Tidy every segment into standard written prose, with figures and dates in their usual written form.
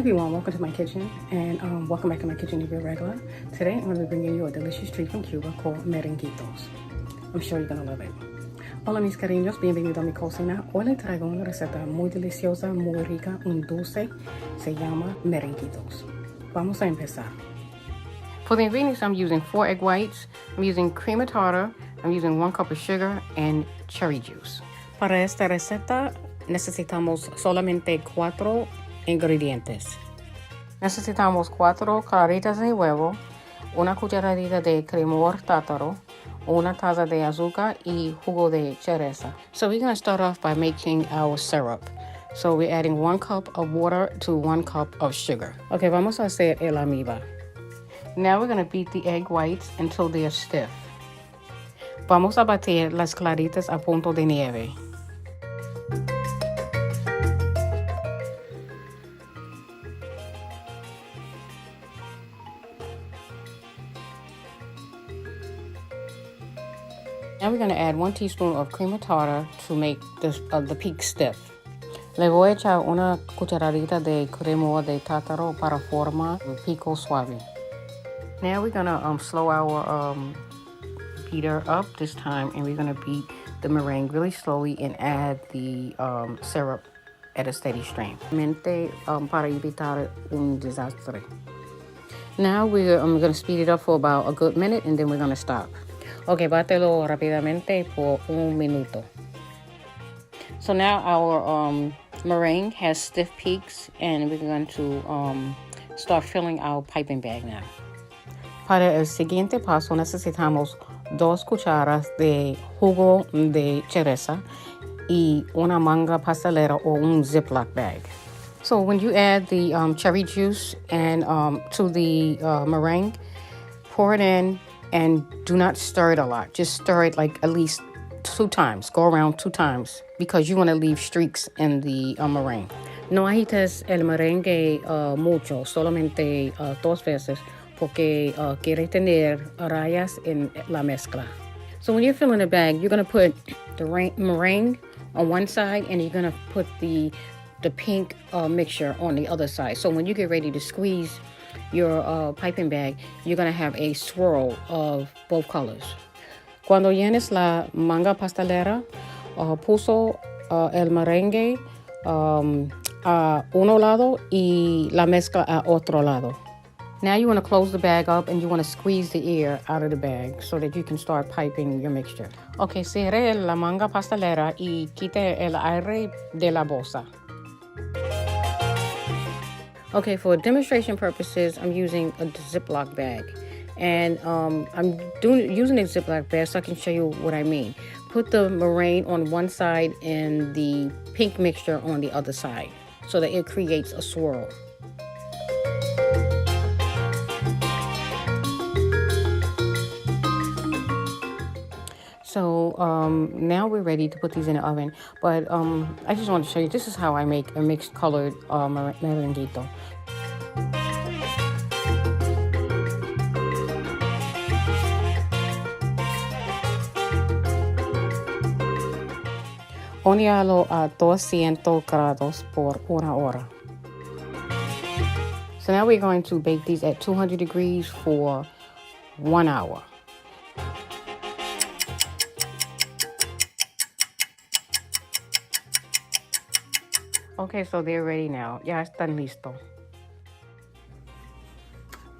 everyone, welcome to my kitchen, and welcome back to my kitchen if you're regular. Today I'm going to be bringing you a delicious treat from Cuba called Merenguitos. I'm sure you're going to love it. Hola mis cariños, bienvenido a mi cocina. Hoy les traigo una receta muy deliciosa, muy rica, un dulce, se llama Merenguitos. Vamos a empezar. For the ingredients, I'm using 4 egg whites, I'm using cream of tartar, I'm using 1 cup of sugar, and cherry juice. Para esta receta necesitamos solamente 4 ingredientes. Necesitamos 4 claritas de huevo, una cucharadita de cremor tártaro, una taza de azúcar y jugo de cereza. So we're going to start off by making our syrup. So we're adding 1 cup of water to 1 cup of sugar. Okay, vamos a hacer el amiba. Now we're going to beat the egg whites until they're stiff. Vamos a batir las claritas a punto de nieve. Now we're going to add 1 teaspoon of cream of tartar to make the peak stiff. Le voy a echar una cucharadita de crema de tártaro para formar un pico suave. Now we're going to slow our beater up this time, and we're going to beat the meringue really slowly and add the syrup at a steady stream. Para evitar un desastre. Now we're going to speed it up for about a good minute, and then we're going to stop. Okay, bátelo rápidamente por 1 minuto. So now our meringue has stiff peaks, and we're going to start filling our piping bag now. Para el siguiente paso necesitamos 2 cucharas de jugo de cereza y una manga pastelera or un Ziploc bag. So when you add the cherry juice and to the meringue, pour it in and do not stir it a lot. Just stir it like at least 2 times. Go around 2 times because you want to leave streaks in the meringue. No agites el merengue mucho, solamente 2 veces. Porque quiere tener rayas en la mezcla. So when you're filling the bag, you're going to put the meringue on one side, and you're going to put the pink mixture on the other side. So when you get ready to squeeze your piping bag, you're going to have a swirl of both colors. Cuando llenes la manga pastelera, puso el merengue a uno lado y la mezcla a otro lado. Now you want to close the bag up and you want to squeeze the air out of the bag so that you can start piping your mixture. Okay, cierre la manga pastelera y quite el aire de la bolsa. Okay, for demonstration purposes, I'm using a Ziploc bag. And I'm using a Ziploc bag so I can show you what I mean. Put the meringue on one side and the pink mixture on the other side so that it creates a swirl. So now we're ready to put these in the oven, but I just want to show you, this is how I make a mixed colored merenguito. Hornealo a 200 grados por 1 hora. So now we're going to bake these at 200 degrees for 1 hour. Okay, so they're ready now. Ya están listo.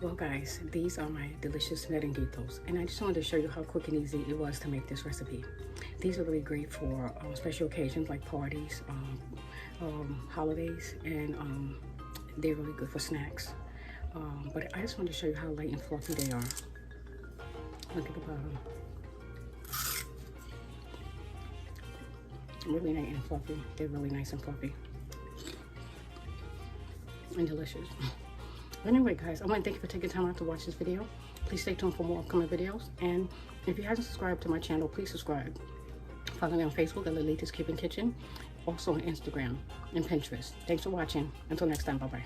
Well, guys, these are my delicious merenguitos, and I just wanted to show you how quick and easy it was to make this recipe. These are really great for special occasions like parties, holidays, and they're really good for snacks. But I just wanted to show you how light and fluffy they are. Look at the bottom. Really nice and fluffy. They're really nice and fluffy. And delicious. Anyway, guys, I want to thank you for taking time out to watch this video. Please stay tuned for more upcoming videos. And if you haven't subscribed to my channel, please subscribe. Follow me on Facebook at Lilita's Cuban Kitchen. Also on Instagram and Pinterest. Thanks for watching. Until next time, bye-bye.